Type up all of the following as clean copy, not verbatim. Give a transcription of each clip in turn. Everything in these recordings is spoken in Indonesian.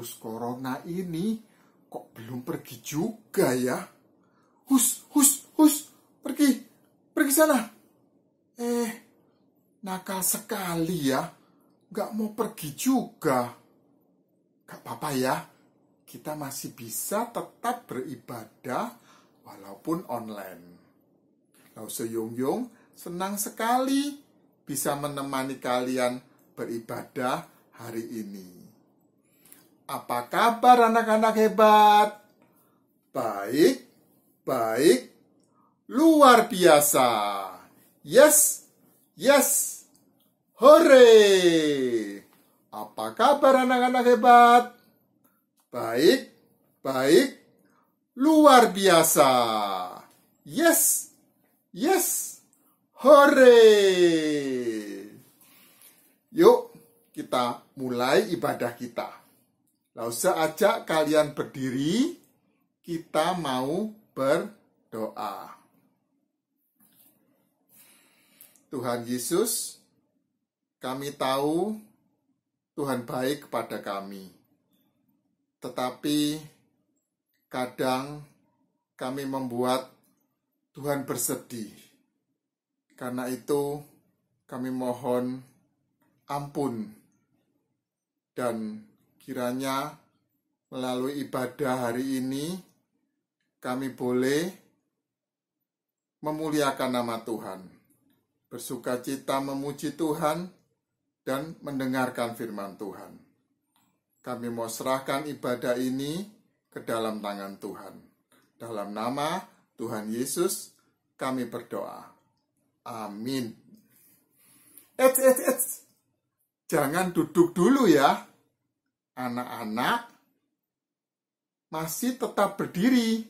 virus corona ini kok belum pergi juga ya? Hus, pergi sana. Nakal sekali ya, gak mau pergi juga. Gak apa-apa ya, kita masih bisa tetap beribadah walaupun online. Lau Seyung senang sekali bisa menemani kalian beribadah hari ini. Apa kabar anak-anak hebat? Baik, luar biasa. Yes, hore. Apa kabar anak-anak hebat? Baik, luar biasa. Yes, hore. Yuk, kita mulai ibadah kita. Langsung ajak kalian berdiri, kita mau berdoa. Tuhan Yesus, kami tahu Tuhan baik kepada kami. Tetapi kadang kami membuat Tuhan bersedih. Karena itu kami mohon ampun. Dan kiranya melalui ibadah hari ini kami boleh memuliakan nama Tuhan, bersukacita memuji Tuhan, dan mendengarkan firman Tuhan. Kami mau serahkan ibadah ini ke dalam tangan Tuhan. Dalam nama Tuhan Yesus kami berdoa. Amin. Jangan duduk dulu ya. Anak-anak masih tetap berdiri.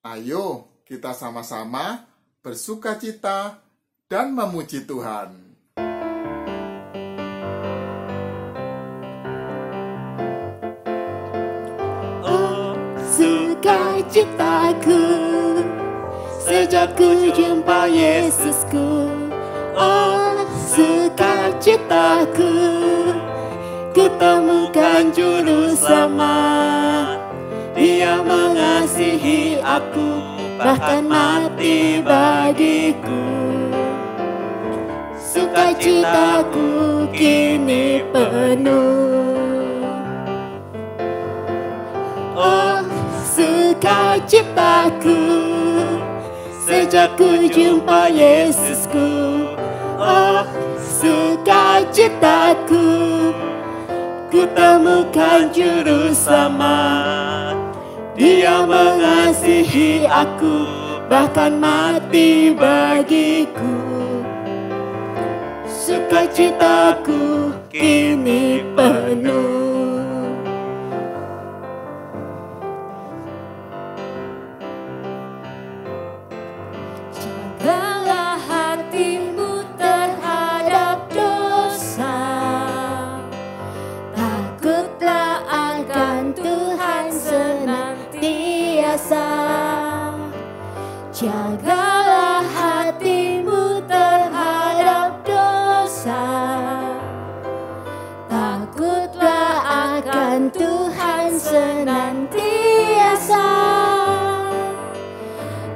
Ayo kita sama-sama bersukacita dan memuji Tuhan. Oh, sukacitaku sejak ku jumpa Yesusku. Oh, sukacitaku ku temukan juru selamat. Dia mengasihi aku, bahkan mati bagiku. Sukacitaku kini penuh. Oh, sukacitaku sejak ku jumpa Yesusku. Oh, sukacitaku ku temukan juru selamat. Dia mengasihi aku, bahkan mati bagiku. Sukacitaku kini penuh. Jagalah hatimu terhadap dosa. Takutlah akan Tuhan senantiasa. Jagalah hatimu terhadap dosa. Takutlah akan Tuhan senantiasa.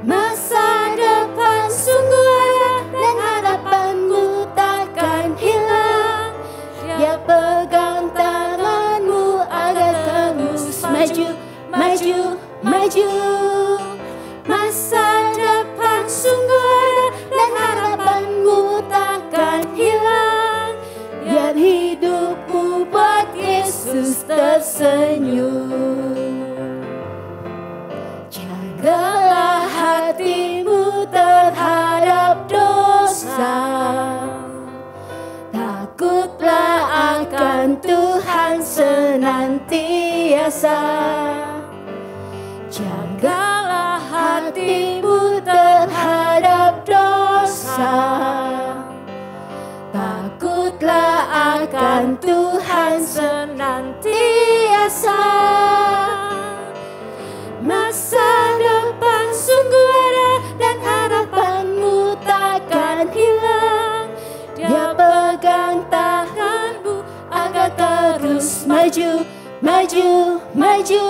Masa depan sungguh ada dan harapanmu takkan hilang. Dia pegang tanganmu agar terus maju. Masa depan sungguh ada dan harapanmu takkan hilang. Biar hidupmu buat Yesus tersenyum. Jagalah hatimu terhadap dosa. Takutlah akan Tuhan senantiasa. Jagalah hatimu terhadap dosa. Takutlah akan Tuhan senantiasa. Masa depan sungguh ada dan harapanmu takkan hilang. Dia pegang tanganmu agar terus maju. maju, maju.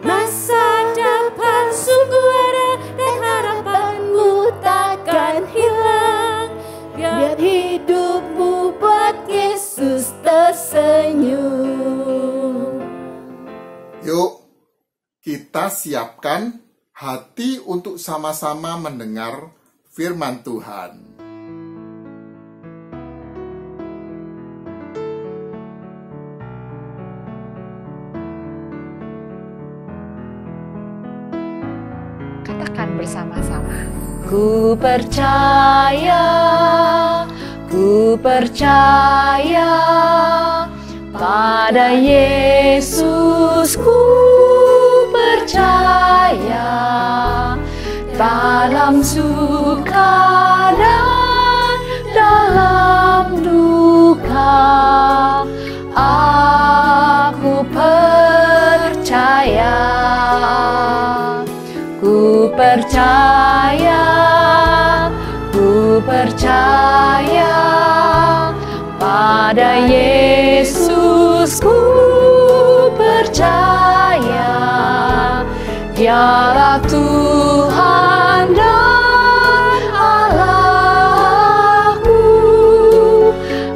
Masa depan sungguh ada dan harapanmu takkan hilang. Biar hidupmu buat Yesus tersenyum. Yuk, kita siapkan hati untuk sama-sama mendengar firman Tuhan. Katakan bersama-sama. Ku percaya pada Yesus, ku percaya dalam suka dan dalam duka. Aku percaya, ku percaya pada Yesus, ku percaya Dialah Tuhan dan Allahku.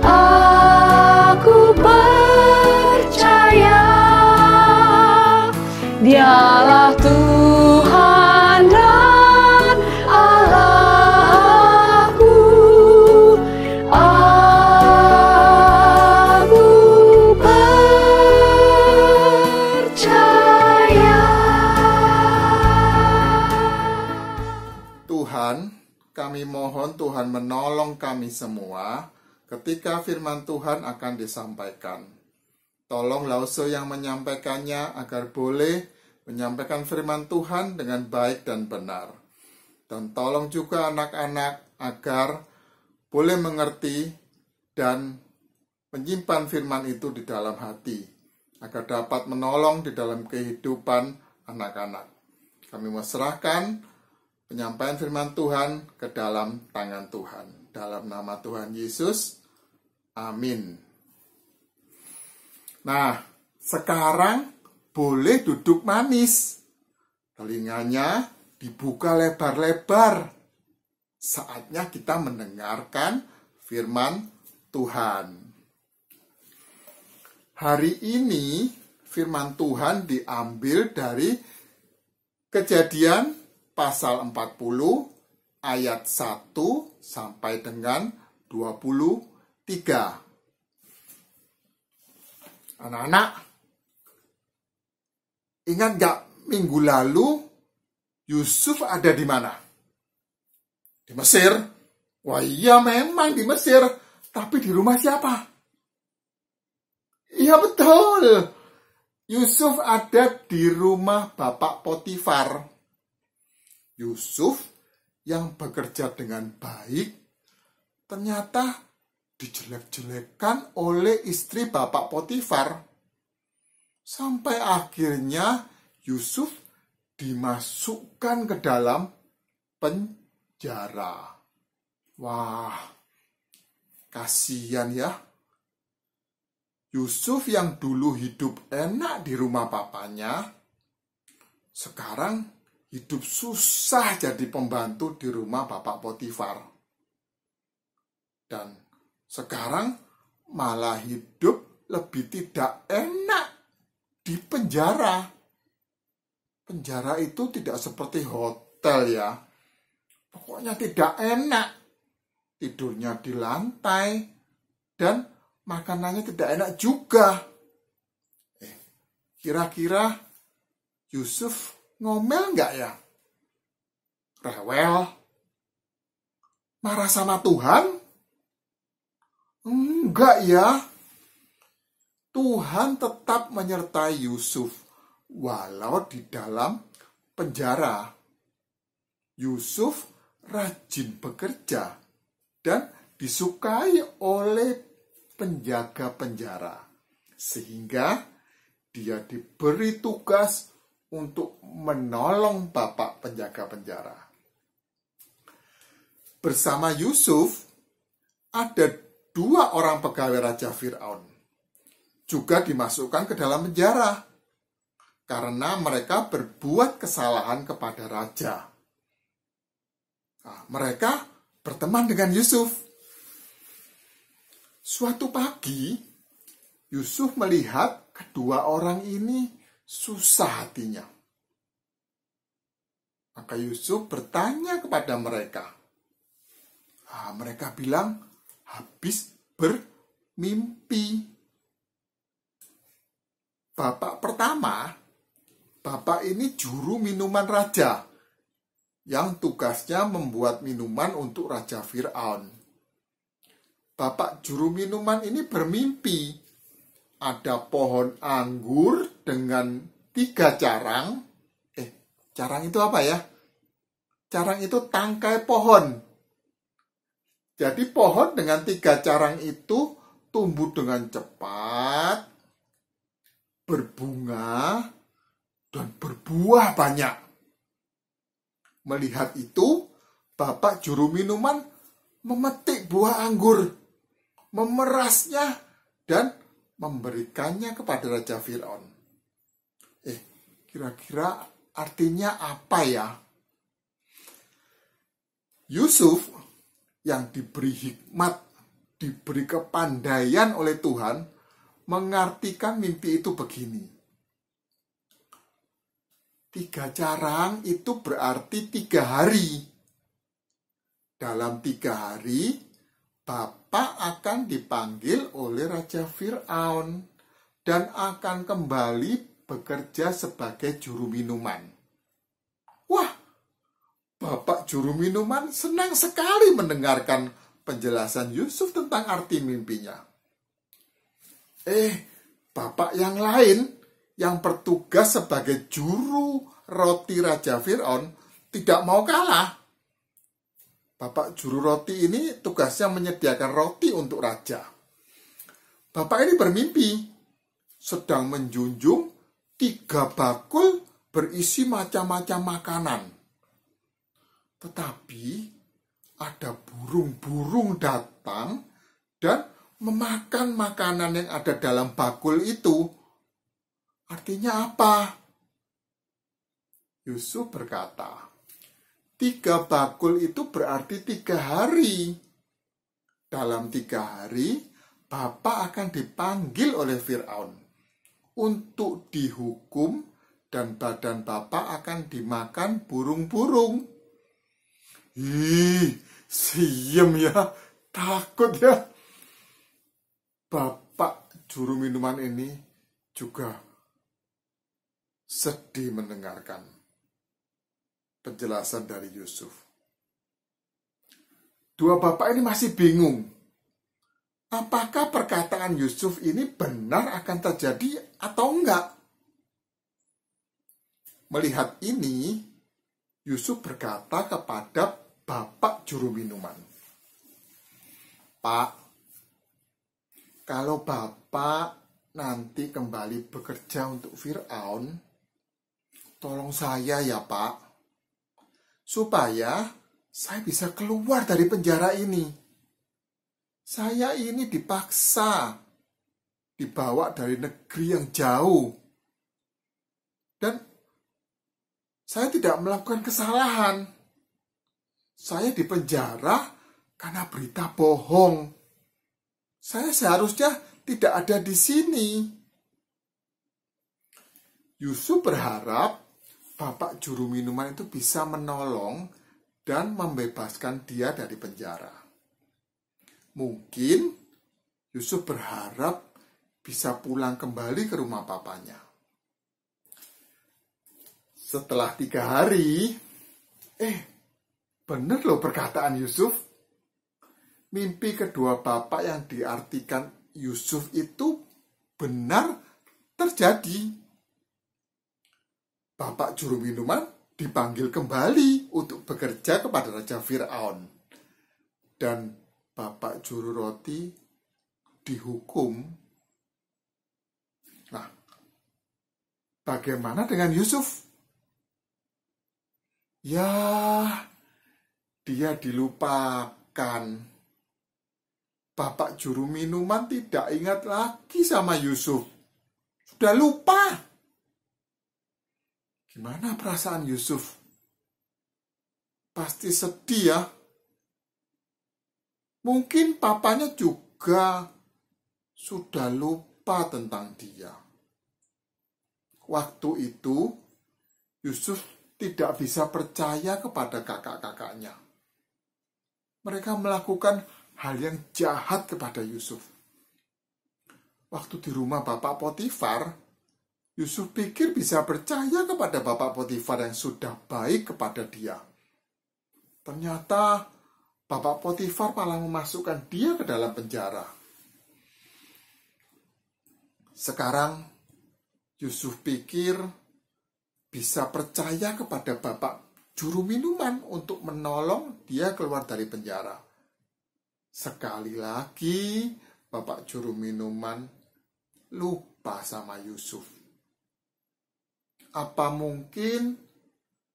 Aku percaya Dialah Tuhan dan Allahku. Aku percaya. Tuhan, kami mohon Tuhan menolong kami semua ketika firman Tuhan akan disampaikan. Tolonglah usul yang menyampaikannya agar boleh menyampaikan firman Tuhan dengan baik dan benar. Dan tolong juga anak-anak agar boleh mengerti dan menyimpan firman itu di dalam hati, agar dapat menolong di dalam kehidupan anak-anak. Kami serahkan penyampaian firman Tuhan ke dalam tangan Tuhan. Dalam nama Tuhan Yesus, amin. Nah, sekarang boleh duduk manis. Telinganya dibuka lebar-lebar. Saatnya kita mendengarkan firman Tuhan. Hari ini firman Tuhan diambil dari Kejadian pasal 40 ayat 1 sampai dengan 23. Anak-anak, ingat gak minggu lalu Yusuf ada di mana? Di Mesir. Wah iya memang di Mesir. Tapi di rumah siapa? Iya betul. Yusuf ada di rumah Bapak Potifar. Yusuf yang bekerja dengan baik ternyata dijelek-jelekan oleh istri Bapak Potifar. Sampai akhirnya Yusuf dimasukkan ke dalam penjara. Wah, kasihan ya. Yusuf yang dulu hidup enak di rumah papanya, sekarang hidup susah jadi pembantu di rumah Bapak Potifar. Dan sekarang malah hidup lebih tidak enak di penjara. Penjara itu tidak seperti hotel ya. Pokoknya tidak enak. Tidurnya di lantai dan makanannya tidak enak juga. Kira-kira Yusuf ngomel nggak ya? Rewel? Marah sama Tuhan? Enggak ya. Tuhan tetap menyertai Yusuf walau di dalam penjara. Yusuf rajin bekerja dan disukai oleh penjaga penjara, sehingga dia diberi tugas untuk menolong bapak penjaga penjara. Bersama Yusuf ada 2 orang pegawai Raja Fir'aun, juga dimasukkan ke dalam penjara karena mereka berbuat kesalahan kepada raja. Nah, mereka berteman dengan Yusuf. Suatu pagi, Yusuf melihat kedua orang ini susah hatinya. Maka Yusuf bertanya kepada mereka. Mereka bilang, habis bermimpi. Bapak pertama, bapak ini juru minuman raja, yang tugasnya membuat minuman untuk Raja Fir'aun. Bapak juru minuman ini bermimpi. Ada pohon anggur dengan 3 carang. Carang itu apa ya? Carang itu tangkai pohon. Jadi pohon dengan 3 carang itu tumbuh dengan cepat, berbunga, dan berbuah banyak. Melihat itu, bapak juru minuman memetik buah anggur, memerasnya, dan memberikannya kepada Raja Fir'aun. Kira-kira artinya apa ya? Yusuf yang diberi hikmat, diberi kepandaian oleh Tuhan, mengartikan mimpi itu begini. 3 carang itu berarti 3 hari. Dalam 3 hari, Bapak akan dipanggil oleh Raja Fir'aun dan akan kembali bekerja sebagai juru minuman. Wah, Bapak juru minuman senang sekali mendengarkan penjelasan Yusuf tentang arti mimpinya. Bapak yang lain yang bertugas sebagai juru roti Raja Fir'aun tidak mau kalah. Bapak juru roti ini tugasnya menyediakan roti untuk raja. Bapak ini bermimpi sedang menjunjung 3 bakul berisi macam-macam makanan. Tetapi ada burung-burung datang dan memakan makanan yang ada dalam bakul itu. Artinya apa? Yusuf berkata, 3 bakul itu berarti 3 hari. Dalam 3 hari, Bapak akan dipanggil oleh Fir'aun untuk dihukum dan badan Bapak akan dimakan burung-burung. Siem ya, takut ya. Bapak juru minuman ini juga sedih mendengarkan penjelasan dari Yusuf. 2 bapak ini masih bingung. Apakah perkataan Yusuf ini benar akan terjadi atau enggak? Melihat ini, Yusuf berkata kepada bapak juru minuman, Pak, kalau Bapak nanti kembali bekerja untuk Fir'aun, tolong saya ya Pak, supaya saya bisa keluar dari penjara ini. Saya ini dipaksa, dibawa dari negeri yang jauh. Dan saya tidak melakukan kesalahan. Saya dipenjara karena berita bohong. Saya seharusnya tidak ada di sini. Yusuf berharap bapak juru minuman itu bisa menolong dan membebaskan dia dari penjara. Mungkin Yusuf berharap bisa pulang kembali ke rumah papanya. Setelah 3 hari, benar loh perkataan Yusuf. Mimpi kedua bapak yang diartikan Yusuf itu benar terjadi. Bapak juru minuman dipanggil kembali untuk bekerja kepada Raja Fir'aun. Dan bapak juru roti dihukum. Nah, bagaimana dengan Yusuf? Ya, dia dilupakan. Bapak juru minuman tidak ingat lagi sama Yusuf. Sudah lupa. Gimana perasaan Yusuf? Pasti sedih ya. Mungkin papanya juga sudah lupa tentang dia. Waktu itu, Yusuf tidak bisa percaya kepada kakak-kakaknya. Mereka melakukan hal yang jahat kepada Yusuf. Waktu di rumah Bapak Potifar, Yusuf pikir bisa percaya kepada Bapak Potifar yang sudah baik kepada dia. Ternyata Bapak Potifar malah memasukkan dia ke dalam penjara. Sekarang Yusuf pikir bisa percaya kepada Bapak juru minuman untuk menolong dia keluar dari penjara. Sekali lagi Bapak juru minuman lupa sama Yusuf. Apa mungkin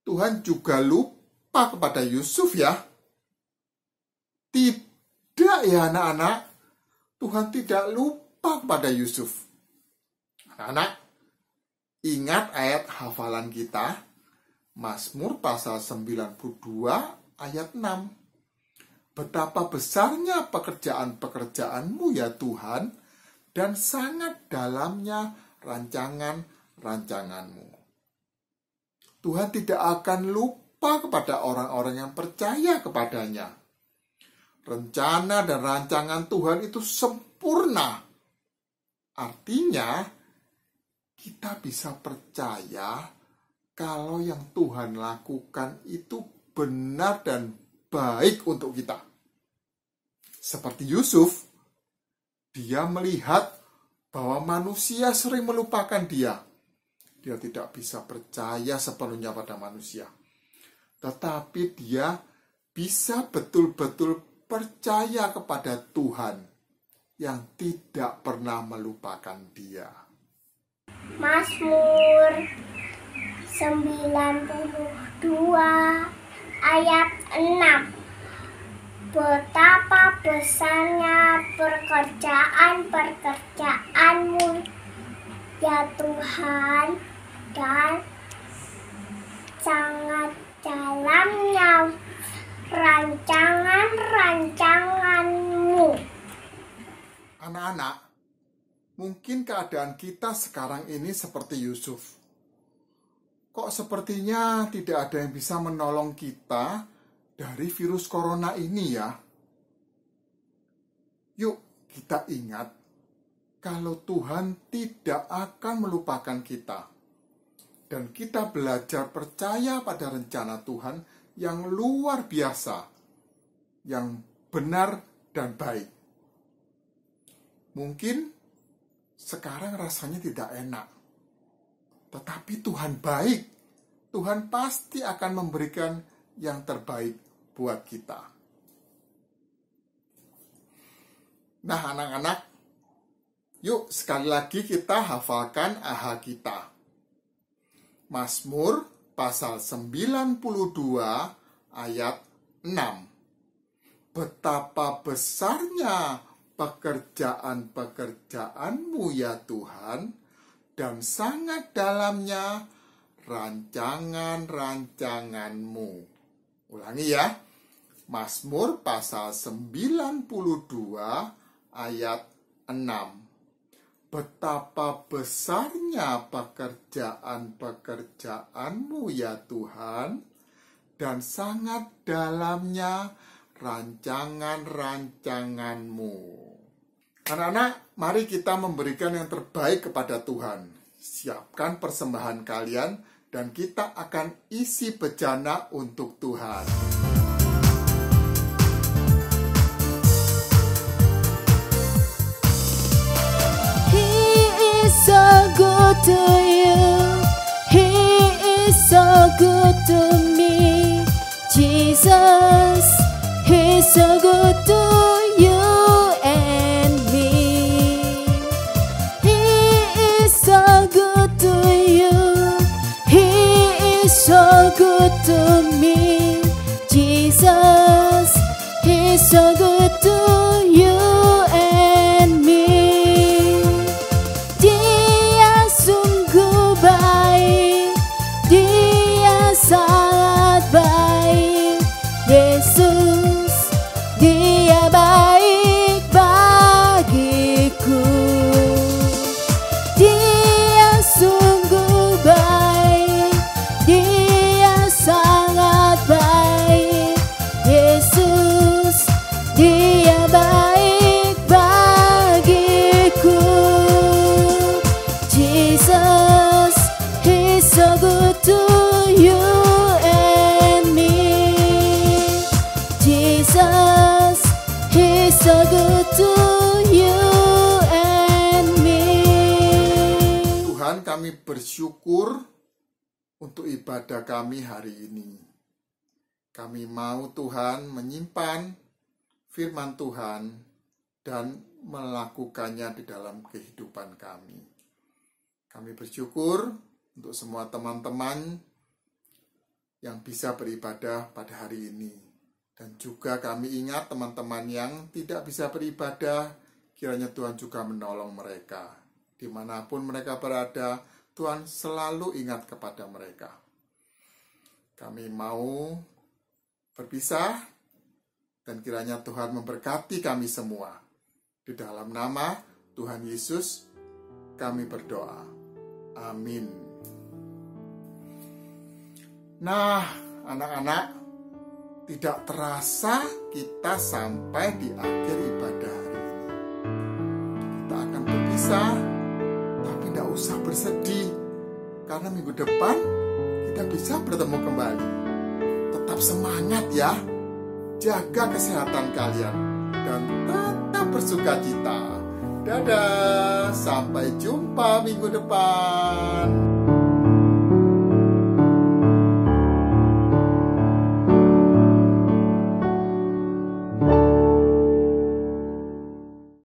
Tuhan juga lupa kepada Yusuf ya? Tidak ya anak-anak, Tuhan tidak lupa kepada Yusuf. Anak-anak, ingat ayat hafalan kita, Mazmur pasal 92 ayat 6. Betapa besarnya pekerjaan-pekerjaanmu ya Tuhan, dan sangat dalamnya rancangan-rancanganmu. Tuhan tidak akan lupa kepada orang-orang yang percaya kepadanya. Rencana dan rancangan Tuhan itu sempurna. Artinya, kita bisa percaya kalau yang Tuhan lakukan itu benar dan baik untuk kita. Seperti Yusuf, dia melihat bahwa manusia sering melupakan dia. Dia tidak bisa percaya sepenuhnya pada manusia. Tetapi dia bisa betul-betul percaya kepada Tuhan yang tidak pernah melupakan dia. Mazmur 92 ayat 6. Betapa besarnya pekerjaan-pekerjaanmu ya Tuhan, dan sangat dalamnya rancangan-rancanganmu. Anak-anak, mungkin keadaan kita sekarang ini seperti Yusuf. Kok sepertinya tidak ada yang bisa menolong kita dari virus corona ini ya? Yuk kita ingat kalau Tuhan tidak akan melupakan kita. Dan kita belajar percaya pada rencana Tuhan yang luar biasa, yang benar dan baik. Mungkin sekarang rasanya tidak enak. Tetapi Tuhan baik. Tuhan pasti akan memberikan yang terbaik buat kita. Nah anak-anak, yuk sekali lagi kita hafalkan AHA kita. Mazmur pasal 92 ayat 6. Betapa besarnya pekerjaan-pekerjaanmu ya Tuhan, dan sangat dalamnya rancangan-rancanganmu. Ulangi ya. Mazmur pasal 92 ayat 6. Betapa besarnya pekerjaan-pekerjaanmu ya Tuhan, dan sangat dalamnya rancangan-rancanganmu. Anak-anak, mari kita memberikan yang terbaik kepada Tuhan. Siapkan persembahan kalian dan kita akan isi bejana untuk Tuhan. He is so good to you. He is so good to me. Jesus, He's so good to you and me. He is so good to you. He is so good to me. Jesus, He's so good to you kami bersyukur untuk ibadah kami hari ini. Kami mau Tuhan menyimpan firman Tuhan dan melakukannya di dalam kehidupan kami. Kami bersyukur untuk semua teman-teman yang bisa beribadah pada hari ini. Dan juga kami ingat teman-teman yang tidak bisa beribadah, kiranya Tuhan juga menolong mereka. Dimanapun mereka berada, Tuhan selalu ingat kepada mereka. Kami mau berpisah, dan kiranya Tuhan memberkati kami semua. Di dalam nama Tuhan Yesus, kami berdoa. Amin. Nah, anak-anak, tidak terasa kita sampai di akhir ibadah hari ini. Kita akan berpisah, tapi tidak usah bersedih, karena minggu depan kita bisa bertemu kembali. Tetap semangat ya, jaga kesehatan kalian, dan tetap bersukacita. Dadah, sampai jumpa minggu depan.